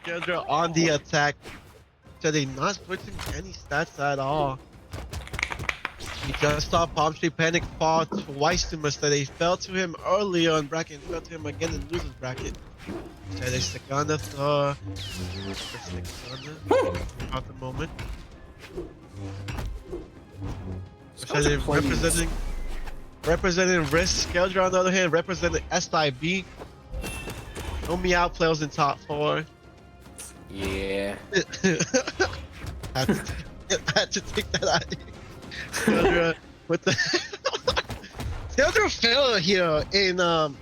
Skeldra on the attack. So they're not switching any stats at all. He just saw Palm Tree Panic fall twice to Mr. They fell to him earlier in bracket and fell to him again in losers bracket. So they stick on the at the moment. So they're representing Risk. Skeldra on the other hand representing SIB. No meow players in top 4. Yeah. had to take that out. Skeldra with the Skeldra fell here in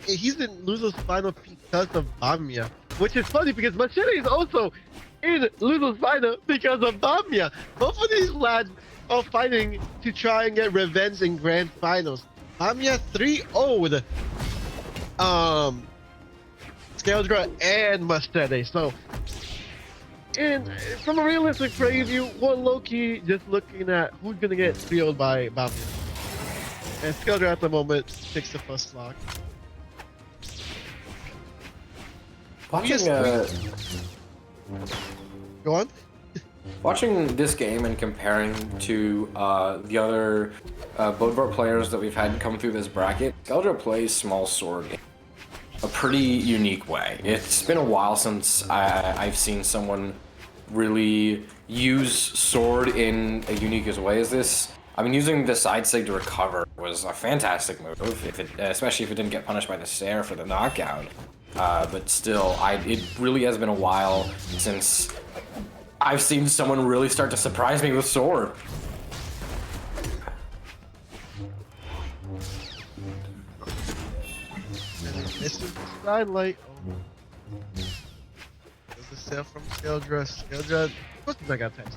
he's in losers final because of Bamia, which is funny because Macheeeete is also in losers final because of Bamia. Both of these lads are fighting to try and get revenge in grand finals. Bamia 3-0'd Skeldra and Macheeeete. So, and from a realistic preview, we're low-key just looking at who's gonna get 3-0'd by Bamia. And Skeldra at the moment takes the first lock. Go on. Watching this game and comparing to the other Bodvar players that we've had come through this bracket, Skeldra plays small sword in a pretty unique way. It's been a while since I've seen someone really use sword in a unique way as this. I mean, using the side sig to recover was a fantastic move, especially if it didn't get punished by the Sair for the knockout. But still, it really has been a while since I've seen someone really start to surprise me with sword. This is the sidelight. There's the Sair from Skeldra. Skeldra, what's the mega attack?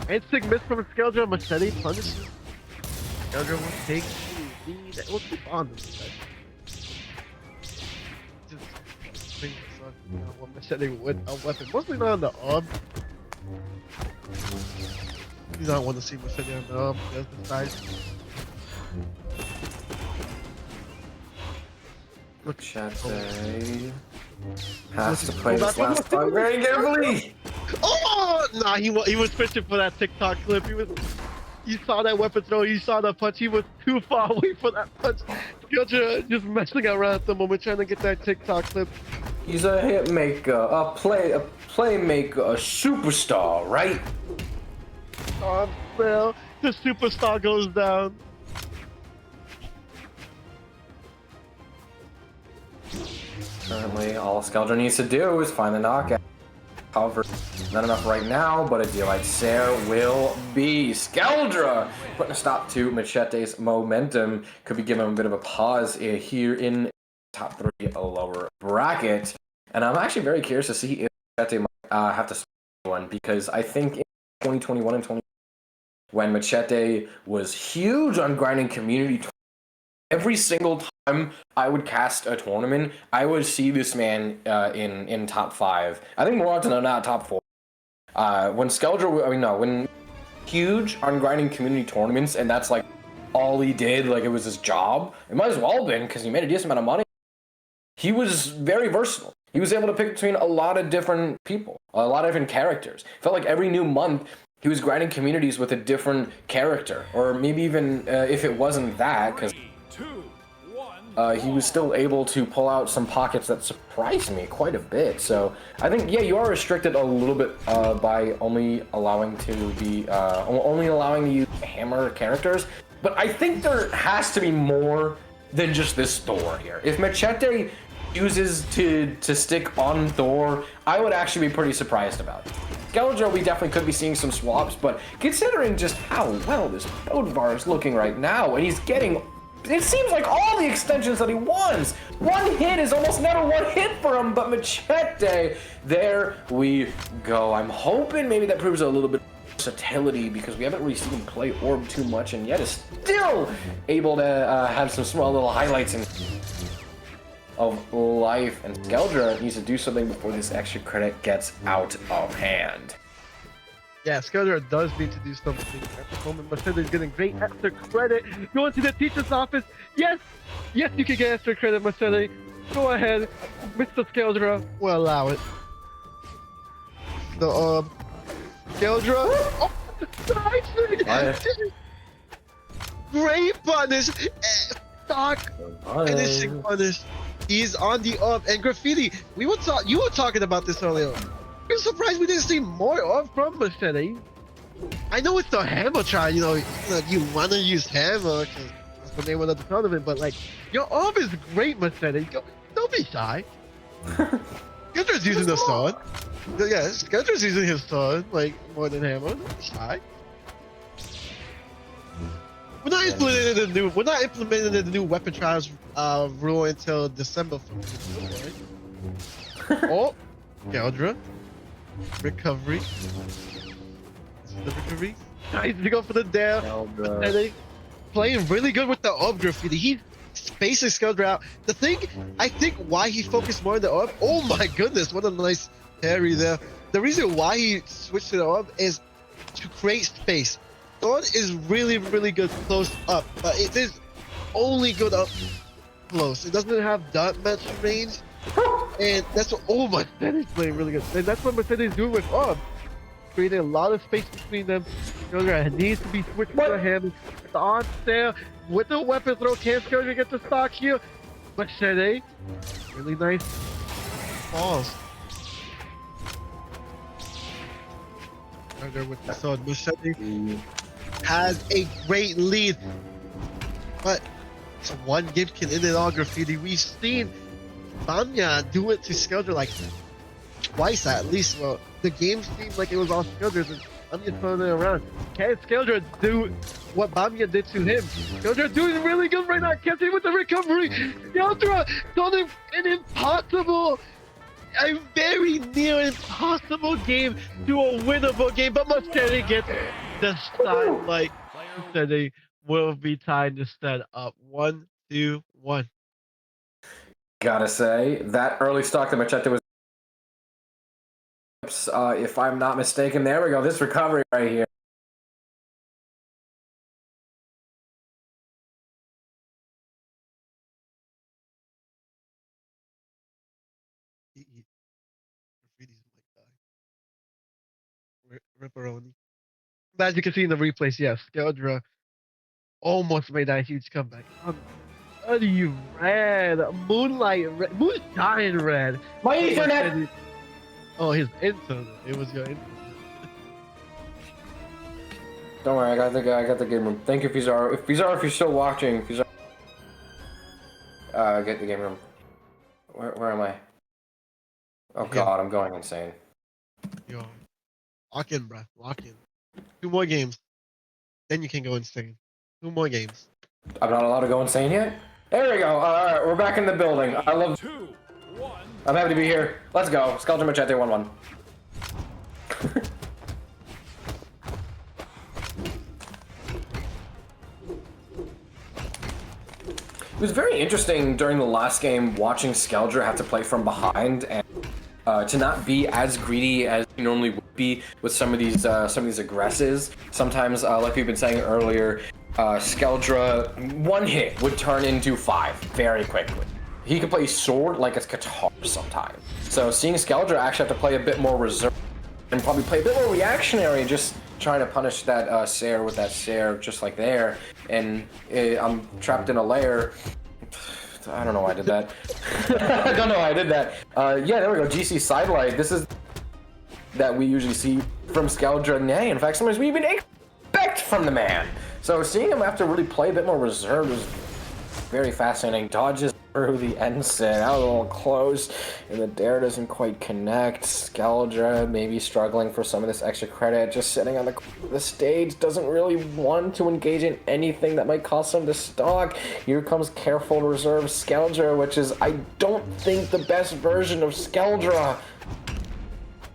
Instinct miss from Skeldra. Macheeeete punishes. Skeldra will take the lead. We'll keep on this side. Just think what Macheeeete with a weapon. Mostly not on the arm. You don't want to see Macheeeete on the arm. There's the side. Macheeeete has to play this last time very carefully. Oh! Nah, he was fishing for that TikTok clip. You saw that weapon throw, you saw the punch. He was too far away for that punch. Skeldra just messing around at the moment, trying to get that TikTok clip. He's a hit maker, a playmaker, a superstar, right? Oh, well, the superstar goes down. Currently, all Skeldra needs to do is find the knockout. However, not enough right now, but a deal like Sair will be. Skeldra putting a stop to Macheeete's momentum. Could be giving him a bit of a pause here in top 3 lower bracket. And I'm actually very curious to see if Macheeeete might have to spend one, because I think in 2021 and 2020, when Macheeeete was huge on grinding community, every single time I would cast a tournament, I would see this man in top 5. I think more often than not, top 4. When Skeldra, when huge on grinding community tournaments, and that's like all he did, like it was his job. It might as well have been, because he made a decent amount of money. He was very versatile. He was able to pick between a lot of different people, a lot of different characters. Felt like every new month, he was grinding communities with a different character, or maybe even if it wasn't that, because he was still able to pull out some pockets that surprised me quite a bit. So I think, yeah, you are restricted a little bit by only allowing to use hammer characters. But I think there has to be more than just this Thor here. If Macheeeete chooses to stick on Thor, I would actually be pretty surprised about it. Skeldra, we definitely could be seeing some swaps, but considering just how well this Bodvar is looking right now, and he's getting, it seems like, all the extensions that he wants. One hit is almost never one hit for him, but Macheeeete, there we go. I'm hoping maybe that proves a little bit of versatility, because we haven't really seen him play Orb too much, and yet is still able to have some small little highlights of life. And Skeldra needs to do something before this extra credit gets out of hand. Yeah, Skeldra does need to do something at the moment. Macheeete's getting great extra credit. Going to the teacher's office. Yes, yes, you can get extra credit, Macheeeete. Go ahead, Mr. Skeldra will allow it. the Skeldra. Oh, nice. Great punish. Stock finishing punish. He's on the up and graffiti. You were talking about this earlier. I'm surprised we didn't see more of from Macheeete. I know it's the hammer try, you want to use hammer because that's the name of the tournament, but like your arm is great, Macheeete. Don't be shy. Skeldra's using the sword. Yeah, Skeldra's using his sword like more than hammer. Don't be shy. We're not implementing the new weapon trials rule until December 15th, right? Oh, Skeldra. Recovery. The recovery. Nice to go for the dare. Playing really good with the orb graffiti. He's spacing Skeldra out. The thing, I think why he focused more on the orb, oh my goodness, what a nice parry there. The reason why he switched to the orb is to create space. Sword is really, really good close up, but it is only good up close. It doesn't have that much range. And that's what, oh my, that is playing really good. And that's what Macheeete is doing with orb. Creating a lot of space between them. Skeldra needs to be switched to him. It's on sale with the weapon throw. Can Skeldra get the stock here? Macheeete, really nice balls. Skeldra with the sword. Macheeete has a great lead, but it's one game can end it all. Graffiti. We've seen Banya do it to Skeldra like twice at least. Well, the game seemed like it was all Skeldra's, and I'm just throwing it around. Can Skeldra do what Banya did to him? Skeldra doing really good right now. Can't see with the recovery. Skeldra done an impossible, a very near impossible game to a winnable game, but Macheeete gets the side like Macheeete will be tied instead up 1-2-1. Gotta say, that early stock that Macheeete was, if I'm not mistaken, there we go, this recovery right here. Ripperoni. As you can see in the replays, yes, Skeldra almost made that huge comeback. Bloody red, moonlight red, moonshine red. My Ethernet. Oh, his internet. It was your internet. Don't worry, I got the game room. Thank you, Fizarro. If you're still watching, Fizarro. Get the game room. Where am I? Oh God, I'm going insane. Yo, lock in, bruh. Lock in. 2 more games, then you can go insane. 2 more games. I'm not allowed to go insane yet? There we go. Alright, we're back in the building. I love 2, 1. I'm happy to be here. Let's go. Skeldra Macheeete 1-1. It was very interesting during the last game watching Skeldra have to play from behind and to not be as greedy as you normally would be with some of these aggresses. Sometimes, like we've been saying earlier, Skeldra, 1 hit would turn into 5 very quickly. He can play sword like it's guitar sometimes. So seeing Skeldra actually have to play a bit more reserved and probably play a bit more reactionary, just trying to punish that Sair with that Sair just like there, and I'm trapped in a lair. I don't know why I did that. I don't know why I did that. Yeah, there we go. GC sidelight. This is that we usually see from Skeldra. Nay, in fact, sometimes we even expect from the man. So seeing him have to really play a bit more reserved is very fascinating. Dodges through the ensign. That was a little close, and the dare doesn't quite connect. Skeldra maybe struggling for some of this extra credit, just sitting on the stage, doesn't really want to engage in anything that might cost him to stock. Here comes careful reserve Skeldra, which is, I don't think, the best version of Skeldra.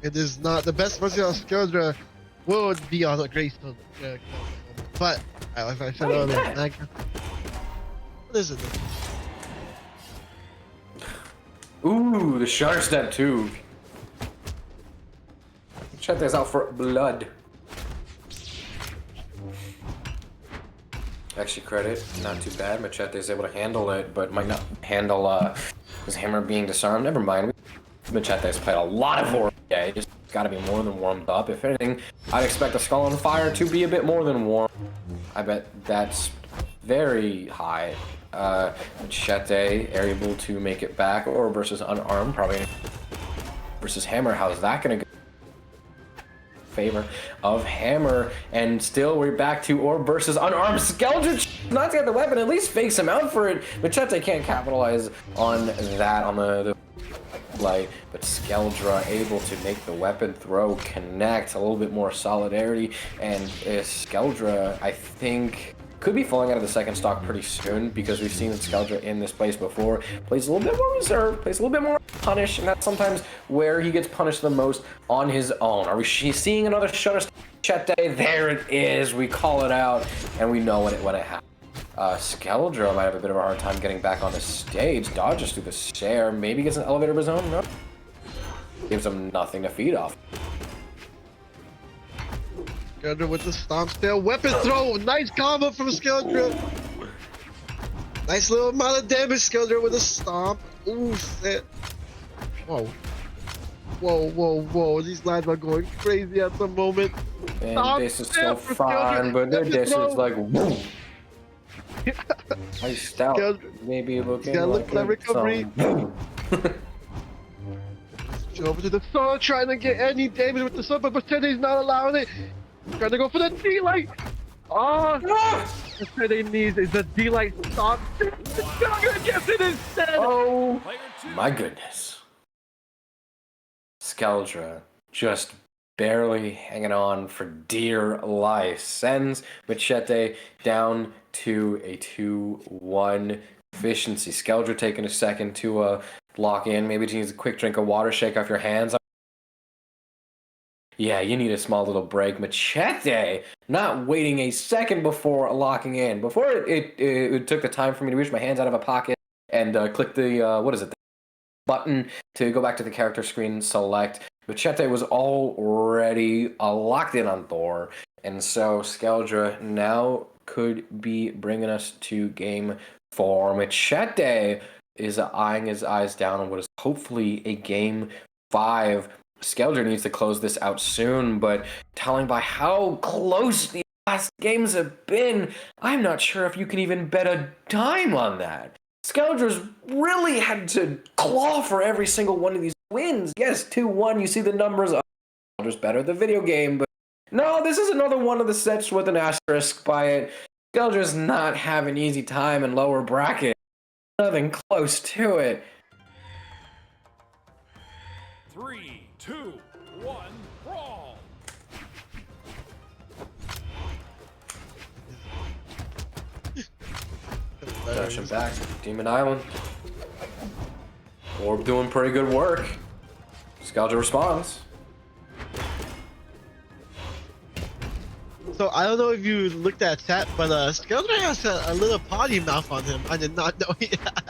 It is not the best version of Skeldra. Would be on a Greystone, but like I said earlier, what is it? Ooh, the shark step too. Check this out for blood. Actually, credit, not too bad. Macheeete is able to handle it, but might not handle his hammer being disarmed. Never mind. Macheeete has played a lot of horror Machete. It's got to be more than warmed up. If anything, I'd expect a Skull on Fire to be a bit more than warm. I bet that's very high. Macheeete able to make it back, or versus Unarmed, probably versus Hammer. How's that gonna go? Favor of Hammer, and still we're back to Orb versus Unarmed. Skeldra not to get the weapon, at least fakes him out for it. Macheeete can't capitalize on that on the play, but Skeldra able to make the weapon throw connect, a little bit more solidarity, and Skeldra, I think, could be falling out of the second stock pretty soon, because we've seen Skeldra in this place before. Plays a little bit more reserved, plays a little bit more punish, and that's sometimes where he gets punished the most on his own. Are we seeing another Shutter Macheeete? There it is. We call it out, and we know when it happens. Skeldra might have a bit of a hard time getting back on the stage. Dodges through the stair, maybe gets an elevator of his own. No. Gives him nothing to feed off. Skeldra with the stomp stare. Weapon throw. Nice combo from Skeldra. Nice little amount of damage. Skeldra with a stomp. Ooh, shit. Whoa. Whoa, whoa, whoa. These lads are going crazy at the moment. And Stomp this is still fine, but the dish is like, whoa. Nice stout. Maybe looking like that recovery. Over to the sword, trying to get any damage with the sword, but Macheete's not allowing it. Trying to go for the D-Light. Oh, Macheeete needs is a D-Light stop. Not gonna get it instead. Oh, my goodness. Skeldra just barely hanging on for dear life. Sends Macheeete down to a 2-1 efficiency. Skeldra taking a second to lock in. Maybe she needs a quick drink of water, shake off your hands. Yeah, you need a small little break. Macheeete not waiting a second before locking in. Before it took the time for me to reach my hands out of a pocket and click the, what is it, the button to go back to the character screen, select. Macheeete was already locked in on Thor, and so Skeldra now could be bringing us to game 4. Macheeete is eyeing his eyes down on what is hopefully a game 5. Skeldra needs to close this out soon, but telling by how close the last games have been, I'm not sure if you can even bet a dime on that. Skeldra's really had to claw for every single one of these wins. Yes, 2-1, you see the numbers. Skeldra's better at the video game, but no, this is another one of the sets with an asterisk by it. Skeldra's not having an easy time in lower bracket. Nothing close to it. 3, 2, 1, brawl! Dashing back, Demon Island. Orb doing pretty good work. Skeldra responds. So I don't know if you looked at chat, but Skeldra has a little potty mouth on him. I did not know he had.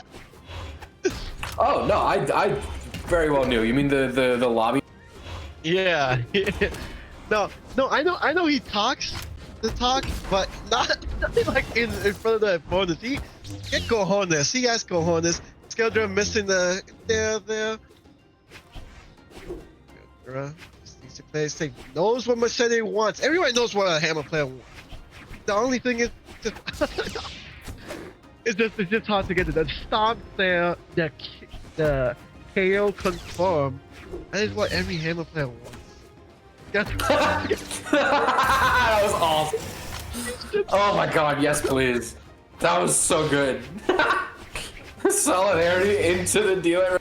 Oh no, I very well knew. You mean the lobby? Yeah. No, I know he talks the talk, but not like in front of the opponents. He get cojones. He has cojones. Skeldra missing the there. Skeldra needs to play safe. Knows what Macheeete wants. Everybody knows what a Hammer player wants. The only thing is just it's just hard to get to the stomp there. The KO confirm. That is what every Hammer player wants. That was awesome. Oh my god, yes please. That was so good. Solidarity into the dealer.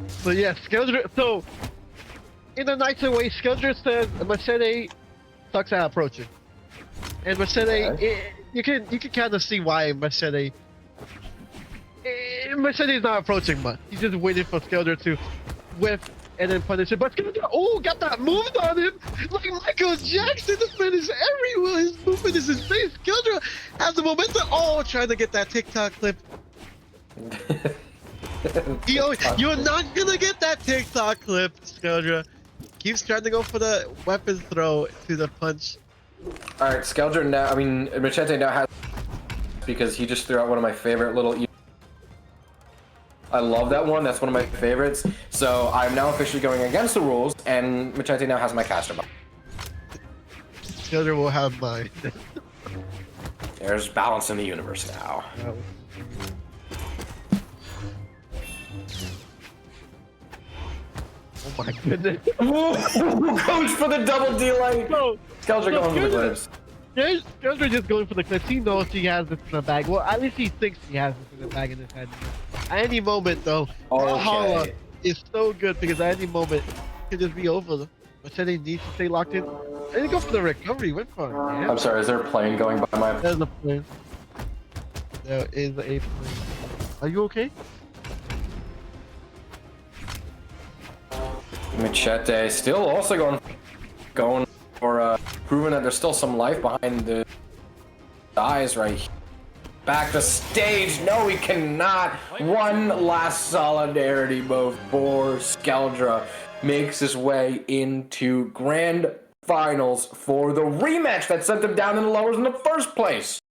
So yeah, Skeldra. So in a nicer way, Skeldra says Macheeete sucks at approaching, and Macheeete, you can kind of see why Macheeete is not approaching much. He's just waiting for Skeldra to whiff and then punish it. But Skeldra, oh, got that move on him like Michael Jackson. This man is everywhere. His movement is insane. Skeldra has the momentum. Oh, trying to get that TikTok clip. You're not gonna get that TikTok clip, Skeldra. Keeps trying to go for the weapon throw to the punch. Alright, Skeldra now, Macheeete now has, because he just threw out one of my favorite little I love that one. That's one of my favorites. So I'm now officially going against the rules, and Macheeete now has my caster box. Skeldra will have mine. There's balance in the universe now. Oh my goodness. Goes for the double D-Light. No, Skeldra going for the clips. Skeldra just going for the clips. He knows she has this in the bag. Well, at least he thinks he has this in the bag in his head. At any moment, though, brawlhalla is so good because at any moment, it could just be over. Macheeete needs to stay locked in. And go for the recovery. Went for it, man. I'm sorry, is there a plane going by my... There's a plane. There is a plane. Are you okay? Macheeete still also going for proving that there's still some life behind the eyes right here. Back to stage. No, he cannot. One last solidarity move for Skeldra. Makes his way into grand finals for the rematch that sent him down in the lowers in the first place.